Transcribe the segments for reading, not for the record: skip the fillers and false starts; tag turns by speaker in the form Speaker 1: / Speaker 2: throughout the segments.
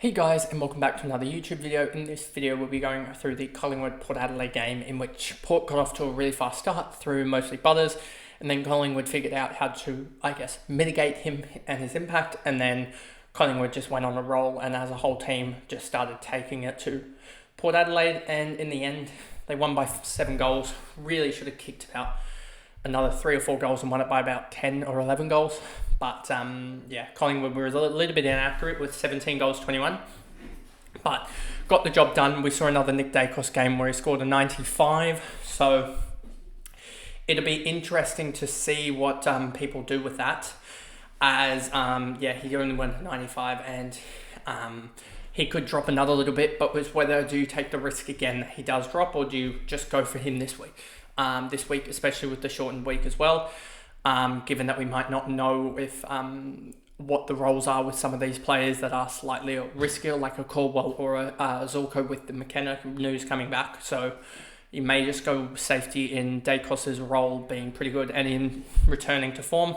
Speaker 1: Hey guys, and welcome back to another YouTube video. In this video we'll be going through the Collingwood Port Adelaide game, in which Port got off to a really fast start through mostly Butters, and then Collingwood figured out how to, mitigate him and his impact, and then Collingwood just went on a roll, and as a whole team just started taking it to Port Adelaide, and in the end they won by 7 goals. Really should have kicked about another 3 or 4 goals and won it by about 10 or 11 goals. But Collingwood were a little bit inaccurate with 17 goals, 21. But got the job done. We saw another Nick Dacos game where he scored a 95. So it'll be interesting to see what people do with that. As, he only went to 95 and he could drop another little bit. But was whether do you take the risk again that he does drop, or do you just go for him this week? This week, especially with the shortened week as well. Given that we might not know if what the roles are with some of these players that are slightly riskier, like a Caldwell or a Zulko with the McKenna news coming back. So you may just go safety in Dacos's role being pretty good and in returning to form.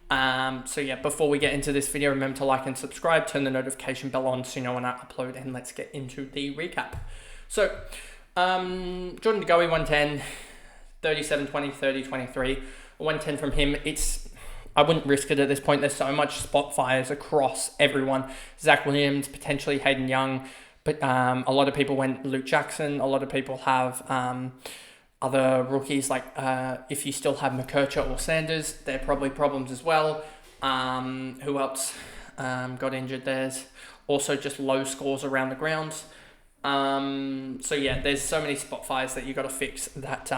Speaker 1: Before we get into this video, remember to like and subscribe, turn the notification bell on so you know when I upload, and let's get into the recap. So, Jordan De Goey 110, 37-20, 30-23. 110 from him. I wouldn't risk it at this point. There's so much spot fires across everyone. Zach Williams, potentially Hayden Young, but a lot of people went Luke Jackson. A lot of people have other rookies, like if you still have McKercher or Sanders, they're probably problems as well. Who else got injured? There's also just low scores around the grounds. There's so many spot fires that you got to fix that.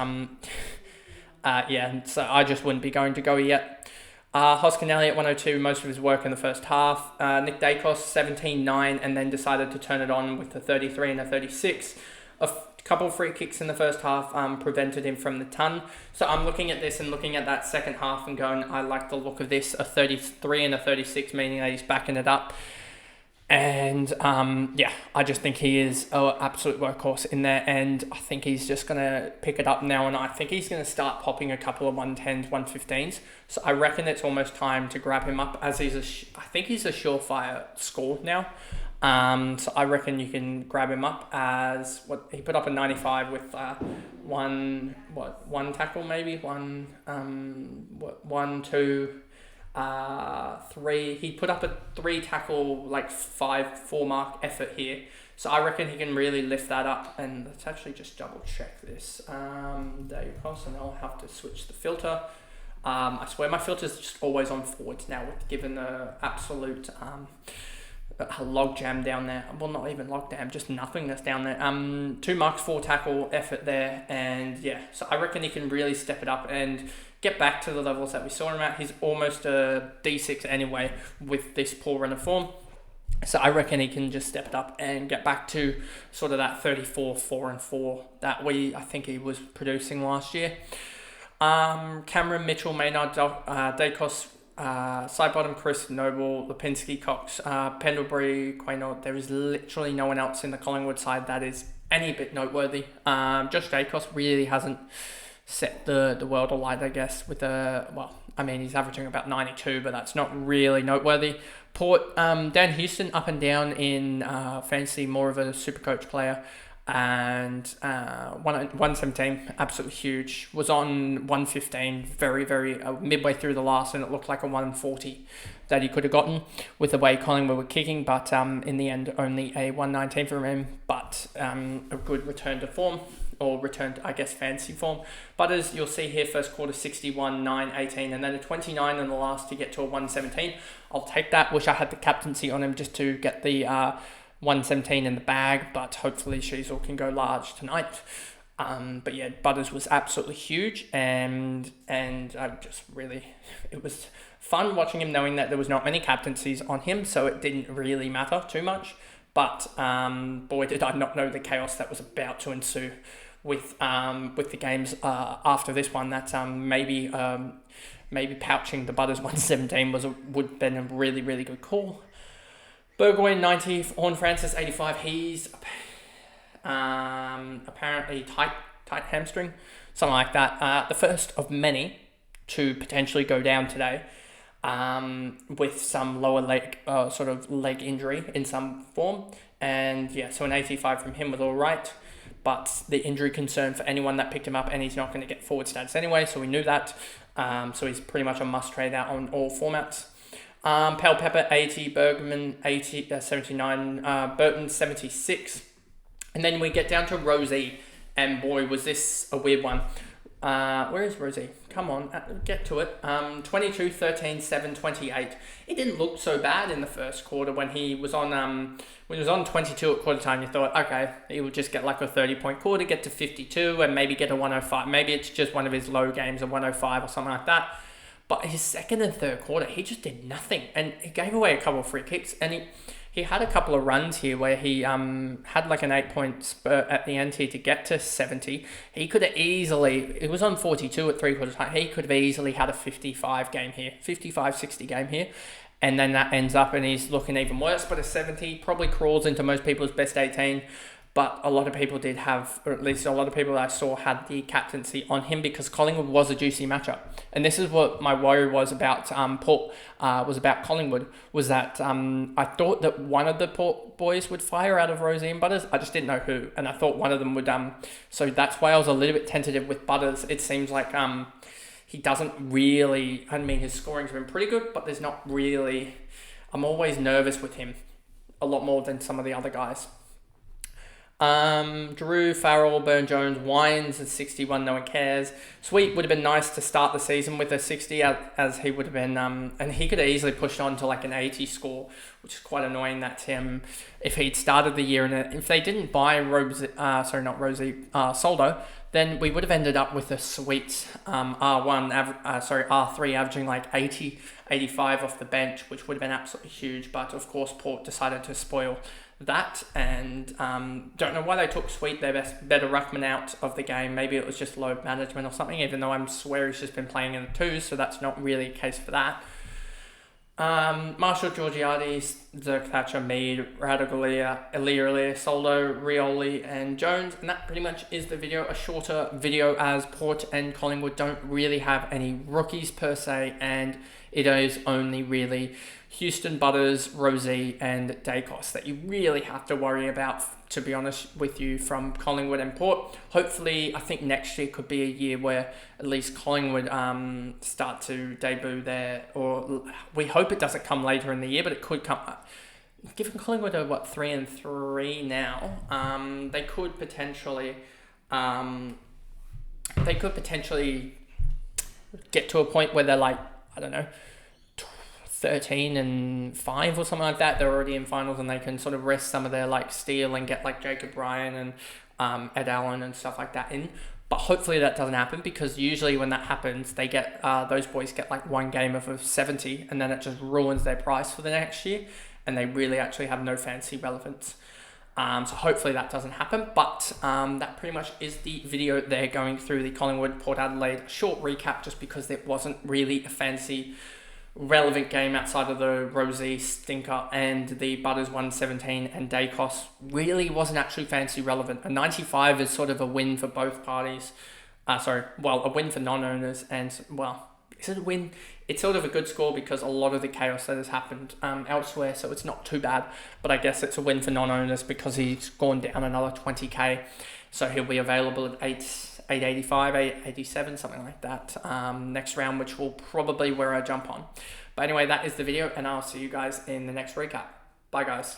Speaker 1: So I just wouldn't be going to go yet. Hoskin Elliott 102, most of his work in the first half. Nick Dacos 17-9, and then decided to turn it on with a 33 and a 36. A couple of free kicks in the first half prevented him from the ton. So I'm looking at this and looking at that second half and going, I like the look of this. A 33 and a 36, meaning that he's backing it up. And I just think he is an absolute workhorse in there, and I think he's just going to pick it up now, and I think he's going to start popping a couple of 110s, 115s. So I reckon it's almost time to grab him up, as I think he's a surefire score now. So I reckon you can grab him up, as what he put up a 95 with one tackle, maybe one, 2. 3. He put up a 3 tackle, 4 mark effort here. So I reckon he can really lift that up. And let's actually just double check this. Dacos, and I'll have to switch the filter. I swear my filter's just always on forwards now, given the absolute log jam down there. Well, not even log jam, just nothingness down there. 2 marks, 4 tackle effort there. And so I reckon he can really step it up and get back to the levels that we saw him at. He's almost a D6 anyway with this poor run of form. So I reckon he can just step it up and get back to sort of that 34, 4 and 4 that I think he was producing last year. Cameron, Mitchell, Maynard, Dacos, Sidebottom, Chris, Noble, Lipinski, Cox, Pendlebury, Quaynor. There is literally no one else in the Collingwood side that is any bit noteworthy. Josh Dacos really hasn't set the world alight, I guess, with he's averaging about 92, but that's not really noteworthy. Port, Dan Houston up and down in fantasy, more of a super coach player, and 117, absolutely huge. Was on 115 very, very midway through the last, and it looked like a 140 that he could have gotten with the way Collingwood were kicking, but in the end only a 119 from him, but a good return to form, or returned, fancy form. But as you'll see here, first quarter 61, 9, 18, and then a 29 in the last to get to a 117. I'll take that. Wish I had the captaincy on him just to get the 117 in the bag, but hopefully Sheasel can go large tonight. Butters was absolutely huge, and I just really, it was fun watching him, knowing that there was not many captaincies on him, so it didn't really matter too much. But boy, did I not know the chaos that was about to ensue with the games after this one. That maybe pouching the Butters 117 would have been a really, really good call. Burgoyne 90, Horn Francis 85. He's apparently tight hamstring, something like that. The first of many to potentially go down today. with some lower leg, sort of leg injury in some form. And yeah, so an 85 from him was all right. But the injury concern for anyone that picked him up, and he's not going to get forward status anyway, so we knew that. So he's pretty much a must trade out on all formats. Pale Pepper 80, Bergman 79, Burton 76. And then we get down to Rosie, and boy, was this a weird one. Where is Rosie? Come on, get to it. 22, 13, 7, 28. It didn't look so bad in the first quarter when he was on 22 at quarter time. You thought, okay, he would just get like a 30-point quarter, get to 52, and maybe get a 105. Maybe it's just one of his low games, a 105 or something like that. But his second and third quarter, he just did nothing. And he gave away a couple of free kicks. And he had a couple of runs here where he had like an 8-point spurt at the end here to get to 70. He could have easily, it was on 42 at 3/4 time. He could have easily had a 55 game here, 55, 60 game here. And then that ends up and he's looking even worse. But a 70 probably crawls into most people's best 18. But a lot of people did have, or at least a lot of people I saw had the captaincy on him because Collingwood was a juicy matchup. And this is what my worry was about Port, was about Collingwood, was that I thought that one of the Port boys would fire out of Rosie and Butters. I just didn't know who. And I thought one of them would, so that's why I was a little bit tentative with Butters. It seems like he doesn't really, I mean, his scoring's been pretty good, but there's not really, I'm always nervous with him a lot more than some of the other guys. Drew, Farrell, Burn-Jones, Wines at 61, no one cares. Sweet would have been nice to start the season with a 60 as he would have been, and he could have easily pushed on to like an 80 score, which is quite annoying. That's him. If he'd started the year, and if they didn't buy Soldo, then we would have ended up with a sweet R3 averaging like 80, 85 off the bench, which would have been absolutely huge. But of course, Port decided to spoil that, and don't know why they took Sweet, their better ruckman, out of the game. Maybe it was just load management or something, even though I swear he's just been playing in the twos, so that's not really a case for that. Marshall, Georgiades, Zerk Thatcher, Mead, Radaglia, Elia, Soldo, Rioli, and Jones. And that pretty much is the video. A shorter video as Port and Collingwood don't really have any rookies per se, and it is only really Houston, Butters, Rosie, and Dacos that you really have to worry about, to be honest with you, from Collingwood and Port. Hopefully, I think next year could be a year where at least Collingwood start to debut there, or we hope it doesn't come later in the year, but it could come. Given Collingwood are 3-3 now, they could potentially get to a point where they're like, I don't know, 13-5 or something like that. They're already in finals and they can sort of rest some of their like steel and get like Jacob Ryan and Ed Allen and stuff like that in. But hopefully that doesn't happen, because usually when that happens, they get those boys get like one game of a 70 and then it just ruins their price for the next year and they really actually have no fancy relevance. So hopefully that doesn't happen, but that pretty much is the video there, going through the Collingwood Port Adelaide short recap, just because there wasn't really a fancy relevant game outside of the Rosie stinker and the Butters 117, and Dacos really wasn't actually fancy relevant. A 95 is sort of a win for both parties. A win for non-owners, and well, is it a win? It's sort of a good score because a lot of the chaos that has happened elsewhere, so it's not too bad. But I guess it's a win for non-owners because he's gone down another 20k, so he'll be available at 885, 887, something like that next round, which will probably where I jump on. But anyway, that is the video, and I'll see you guys in the next recap. Bye, guys.